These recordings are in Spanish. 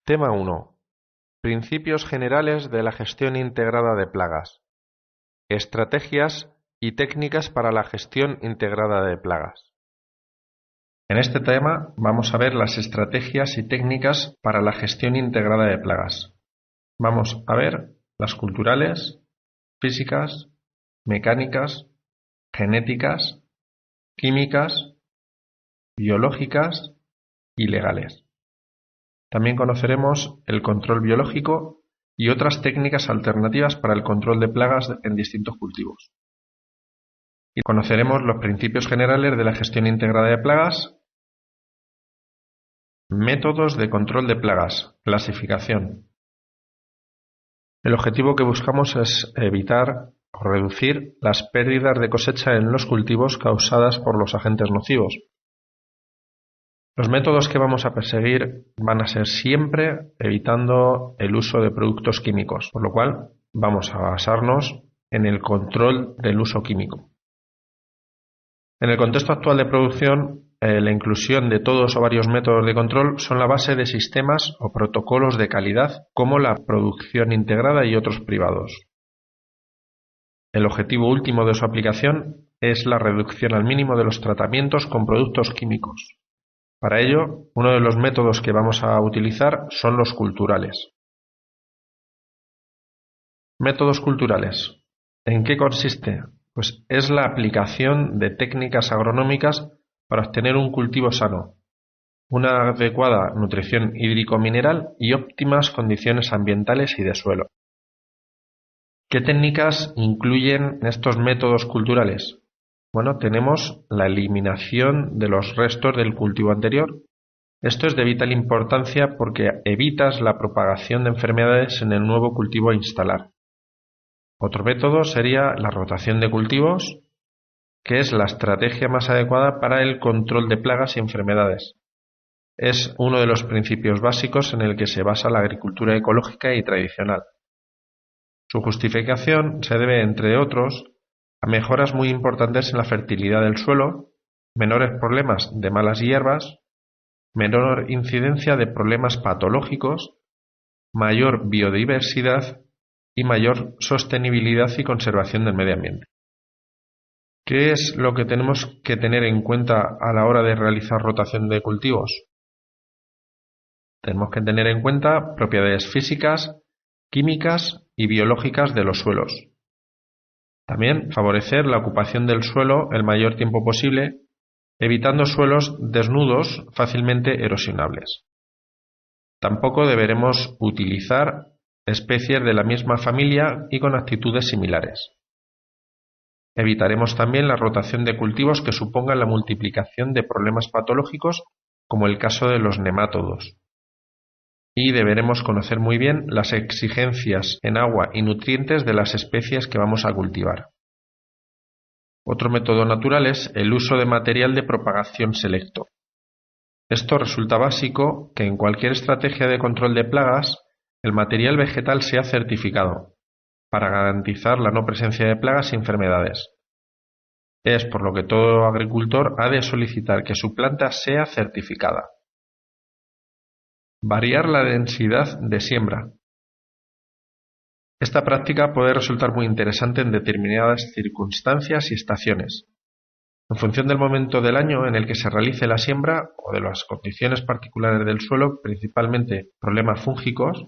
Tema 1. Principios generales de la gestión integrada de plagas. Estrategias y técnicas para la gestión integrada de plagas. En este tema vamos a ver las estrategias y técnicas para la gestión integrada de plagas. Vamos a ver las culturales, físicas, mecánicas, genéticas, químicas, biológicas y legales. También conoceremos el control biológico y otras técnicas alternativas para el control de plagas en distintos cultivos. Y conoceremos los principios generales de la gestión integrada de plagas, métodos de control de plagas, clasificación. El objetivo que buscamos es evitar o reducir las pérdidas de cosecha en los cultivos causadas por los agentes nocivos. Los métodos que vamos a perseguir van a ser siempre evitando el uso de productos químicos, por lo cual vamos a basarnos en el control del uso químico. En el contexto actual de producción, la inclusión de todos o varios métodos de control son la base de sistemas o protocolos de calidad como la producción integrada y otros privados. El objetivo último de su aplicación es la reducción al mínimo de los tratamientos con productos químicos. Para ello, uno de los métodos que vamos a utilizar son los culturales. Métodos culturales. ¿En qué consiste? Pues es la aplicación de técnicas agronómicas para obtener un cultivo sano, una adecuada nutrición hídrico-mineral y óptimas condiciones ambientales y de suelo. ¿Qué técnicas incluyen estos métodos culturales? Bueno, tenemos la eliminación de los restos del cultivo anterior. Esto es de vital importancia porque evitas la propagación de enfermedades en el nuevo cultivo a instalar. Otro método sería la rotación de cultivos, que es la estrategia más adecuada para el control de plagas y enfermedades. Es uno de los principios básicos en el que se basa la agricultura ecológica y tradicional. Su justificación se debe, entre otros, a mejoras muy importantes en la fertilidad del suelo, menores problemas de malas hierbas, menor incidencia de problemas patológicos, mayor biodiversidad y mayor sostenibilidad y conservación del medio ambiente. ¿Qué es lo que tenemos que tener en cuenta a la hora de realizar rotación de cultivos? Tenemos que tener en cuenta propiedades físicas, químicas y biológicas de los suelos. También favorecer la ocupación del suelo el mayor tiempo posible, evitando suelos desnudos fácilmente erosionables. Tampoco deberemos utilizar especies de la misma familia y con actitudes similares. Evitaremos también la rotación de cultivos que supongan la multiplicación de problemas patológicos, como el caso de los nemátodos. Y deberemos conocer muy bien las exigencias en agua y nutrientes de las especies que vamos a cultivar. Otro método natural es el uso de material de propagación selecto. Esto resulta básico que en cualquier estrategia de control de plagas el material vegetal sea certificado, para garantizar la no presencia de plagas y enfermedades. Es por lo que todo agricultor ha de solicitar que su planta sea certificada. Variar la densidad de siembra. Esta práctica puede resultar muy interesante en determinadas circunstancias y estaciones. En función del momento del año en el que se realice la siembra o de las condiciones particulares del suelo, principalmente problemas fúngicos,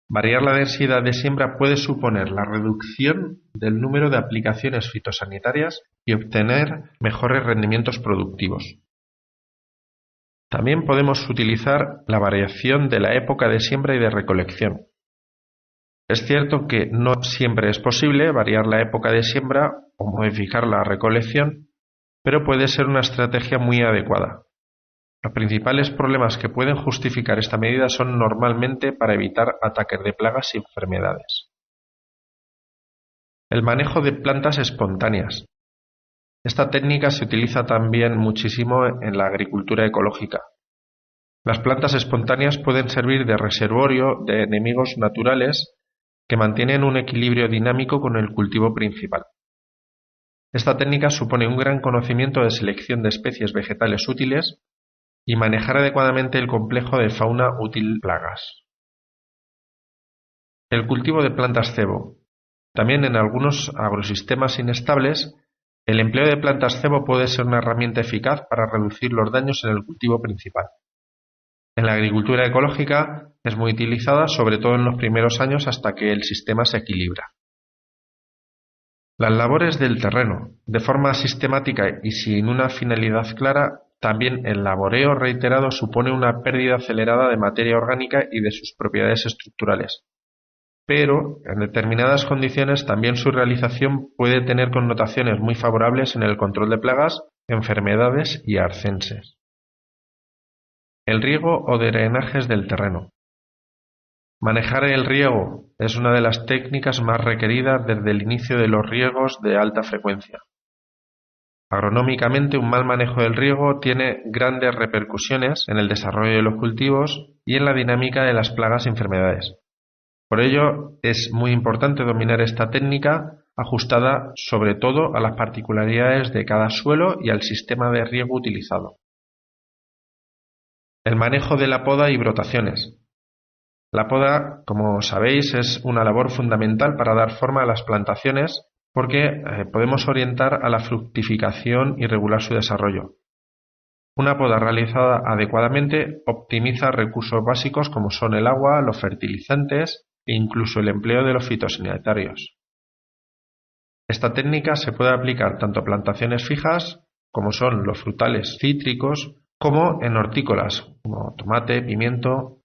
variar la densidad de siembra puede suponer la reducción del número de aplicaciones fitosanitarias y obtener mejores rendimientos productivos. También podemos utilizar la variación de la época de siembra y de recolección. Es cierto que no siempre es posible variar la época de siembra o modificar la recolección, pero puede ser una estrategia muy adecuada. Los principales problemas que pueden justificar esta medida son normalmente para evitar ataques de plagas y enfermedades. El manejo de plantas espontáneas. Esta técnica se utiliza también muchísimo en la agricultura ecológica. Las plantas espontáneas pueden servir de reservorio de enemigos naturales que mantienen un equilibrio dinámico con el cultivo principal. Esta técnica supone un gran conocimiento de selección de especies vegetales útiles y manejar adecuadamente el complejo de fauna útil plagas. El cultivo de plantas cebo. También en algunos agrosistemas inestables, el empleo de plantas cebo puede ser una herramienta eficaz para reducir los daños en el cultivo principal. En la agricultura ecológica es muy utilizada, sobre todo en los primeros años hasta que el sistema se equilibra. Las labores del terreno. De forma sistemática y sin una finalidad clara, también el laboreo reiterado supone una pérdida acelerada de materia orgánica y de sus propiedades estructurales. Pero, en determinadas condiciones, también su realización puede tener connotaciones muy favorables en el control de plagas, enfermedades y arcenses. El riego o drenajes del terreno. Manejar el riego es una de las técnicas más requeridas desde el inicio de los riegos de alta frecuencia. Agronómicamente, un mal manejo del riego tiene grandes repercusiones en el desarrollo de los cultivos y en la dinámica de las plagas y enfermedades. Por ello, es muy importante dominar esta técnica, ajustada sobre todo a las particularidades de cada suelo y al sistema de riego utilizado. El manejo de la poda y brotaciones. La poda, como sabéis, es una labor fundamental para dar forma a las plantaciones porque podemos orientar a la fructificación y regular su desarrollo. Una poda realizada adecuadamente optimiza recursos básicos como son el agua, los fertilizantes e incluso el empleo de los fitosanitarios. Esta técnica se puede aplicar tanto a plantaciones fijas, como son los frutales cítricos, como en hortícolas, como tomate, pimiento.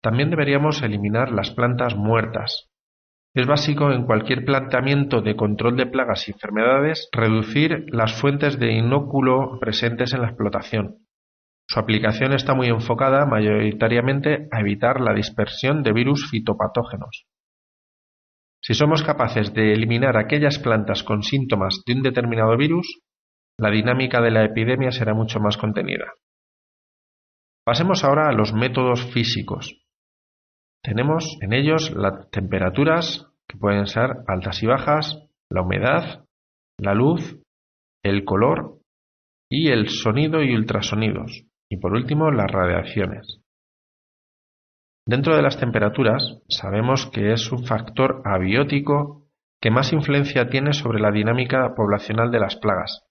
También deberíamos eliminar las plantas muertas. Es básico en cualquier planteamiento de control de plagas y enfermedades reducir las fuentes de inóculo presentes en la explotación. Su aplicación está muy enfocada mayoritariamente a evitar la dispersión de virus fitopatógenos. Si somos capaces de eliminar aquellas plantas con síntomas de un determinado virus, la dinámica de la epidemia será mucho más contenida. Pasemos ahora a los métodos físicos. Tenemos en ellos las temperaturas, que pueden ser altas y bajas, la humedad, la luz, el color y el sonido y ultrasonidos. Y por último, las radiaciones. Dentro de las temperaturas, sabemos que es un factor abiótico que más influencia tiene sobre la dinámica poblacional de las plagas.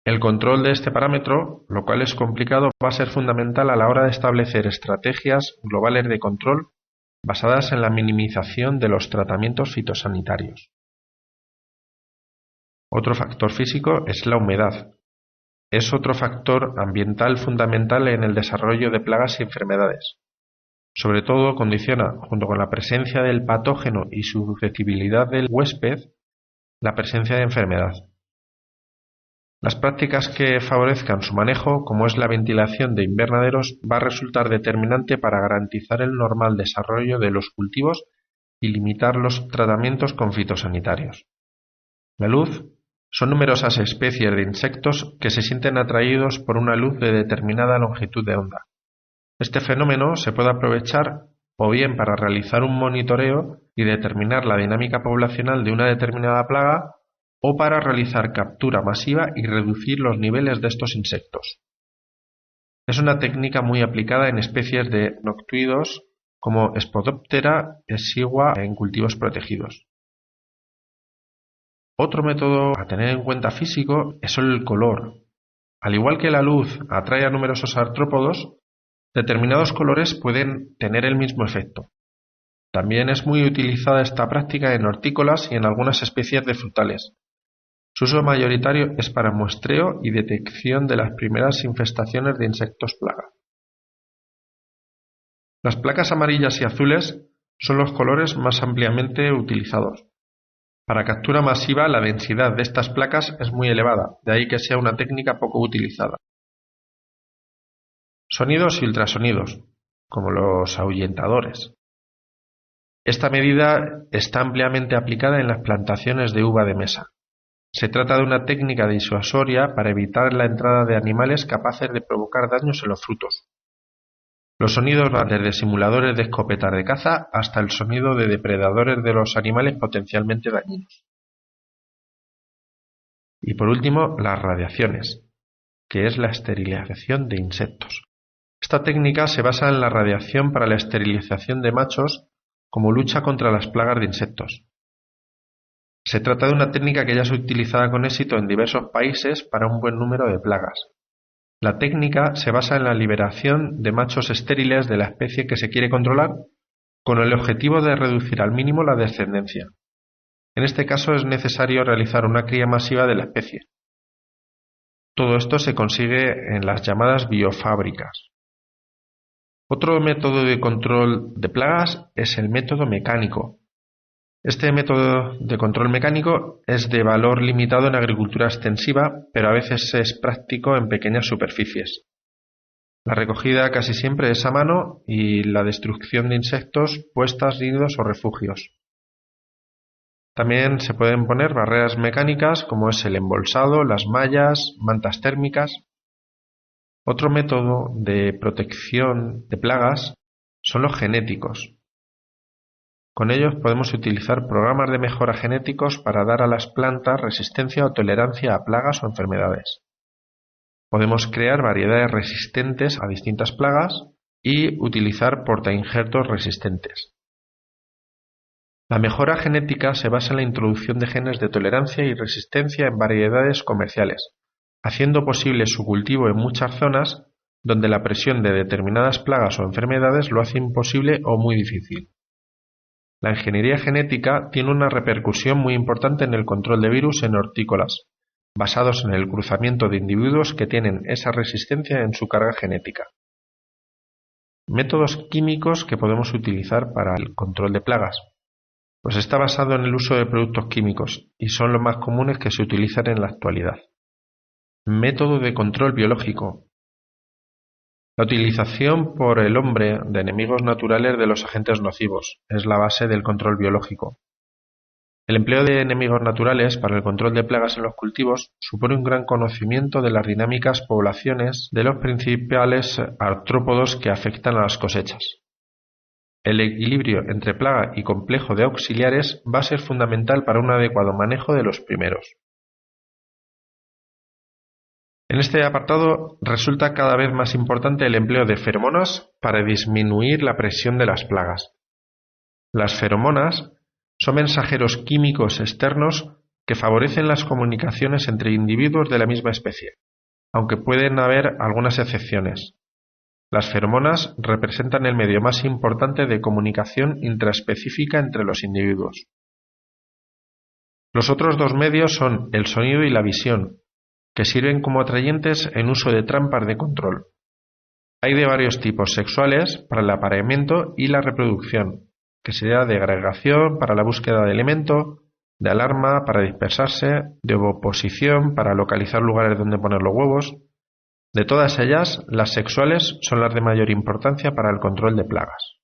El control de este parámetro, lo cual es complicado, va a ser fundamental a la hora de establecer estrategias globales de control basadas en la minimización de los tratamientos fitosanitarios. Otro factor físico es la humedad. Es otro factor ambiental fundamental en el desarrollo de plagas y enfermedades. Sobre todo condiciona, junto con la presencia del patógeno y su susceptibilidad del huésped, la presencia de enfermedad. Las prácticas que favorezcan su manejo, como es la ventilación de invernaderos, va a resultar determinante para garantizar el normal desarrollo de los cultivos y limitar los tratamientos con fitosanitarios. La luz. Son numerosas especies de insectos que se sienten atraídos por una luz de determinada longitud de onda. Este fenómeno se puede aprovechar o bien para realizar un monitoreo y determinar la dinámica poblacional de una determinada plaga, o para realizar captura masiva y reducir los niveles de estos insectos. Es una técnica muy aplicada en especies de noctuidos como Spodoptera exigua en cultivos protegidos. Otro método a tener en cuenta físico es el color. Al igual que la luz atrae a numerosos artrópodos, determinados colores pueden tener el mismo efecto. También es muy utilizada esta práctica en hortícolas y en algunas especies de frutales. Su uso mayoritario es para muestreo y detección de las primeras infestaciones de insectos plaga. Las placas amarillas y azules son los colores más ampliamente utilizados. Para captura masiva, la densidad de estas placas es muy elevada, de ahí que sea una técnica poco utilizada. Sonidos y ultrasonidos, como los ahuyentadores. Esta medida está ampliamente aplicada en las plantaciones de uva de mesa. Se trata de una técnica disuasoria para evitar la entrada de animales capaces de provocar daños en los frutos. Los sonidos van desde simuladores de escopetas de caza hasta el sonido de depredadores de los animales potencialmente dañinos. Y por último, las radiaciones, que es la esterilización de insectos. Esta técnica se basa en la radiación para la esterilización de machos como lucha contra las plagas de insectos. Se trata de una técnica que ya es utilizada con éxito en diversos países para un buen número de plagas. La técnica se basa en la liberación de machos estériles de la especie que se quiere controlar con el objetivo de reducir al mínimo la descendencia. En este caso es necesario realizar una cría masiva de la especie. Todo esto se consigue en las llamadas biofábricas. Otro método de control de plagas es el método mecánico. Este método de control mecánico es de valor limitado en agricultura extensiva, pero a veces es práctico en pequeñas superficies. La recogida casi siempre es a mano y la destrucción de insectos, puestas, nidos o refugios. También se pueden poner barreras mecánicas como es el embolsado, las mallas, mantas térmicas. Otro método de protección de plagas son los genéticos. Con ellos podemos utilizar programas de mejora genéticos para dar a las plantas resistencia o tolerancia a plagas o enfermedades. Podemos crear variedades resistentes a distintas plagas y utilizar portainjertos resistentes. La mejora genética se basa en la introducción de genes de tolerancia y resistencia en variedades comerciales, haciendo posible su cultivo en muchas zonas donde la presión de determinadas plagas o enfermedades lo hace imposible o muy difícil. La ingeniería genética tiene una repercusión muy importante en el control de virus en hortícolas, basados en el cruzamiento de individuos que tienen esa resistencia en su carga genética. Métodos químicos que podemos utilizar para el control de plagas. Pues está basado en el uso de productos químicos y son los más comunes que se utilizan en la actualidad. Método de control biológico. La utilización por el hombre de enemigos naturales de los agentes nocivos es la base del control biológico. El empleo de enemigos naturales para el control de plagas en los cultivos supone un gran conocimiento de las dinámicas poblaciones de los principales artrópodos que afectan a las cosechas. El equilibrio entre plaga y complejo de auxiliares va a ser fundamental para un adecuado manejo de los primeros. En este apartado resulta cada vez más importante el empleo de feromonas para disminuir la presión de las plagas. Las feromonas son mensajeros químicos externos que favorecen las comunicaciones entre individuos de la misma especie, aunque pueden haber algunas excepciones. Las feromonas representan el medio más importante de comunicación intraespecífica entre los individuos. Los otros dos medios son el sonido y la visión, que sirven como atrayentes en uso de trampas de control. Hay de varios tipos: sexuales para el apareamiento y la reproducción, que sería de agregación para la búsqueda de alimento, de alarma para dispersarse, de oposición para localizar lugares donde poner los huevos. De todas ellas, las sexuales son las de mayor importancia para el control de plagas.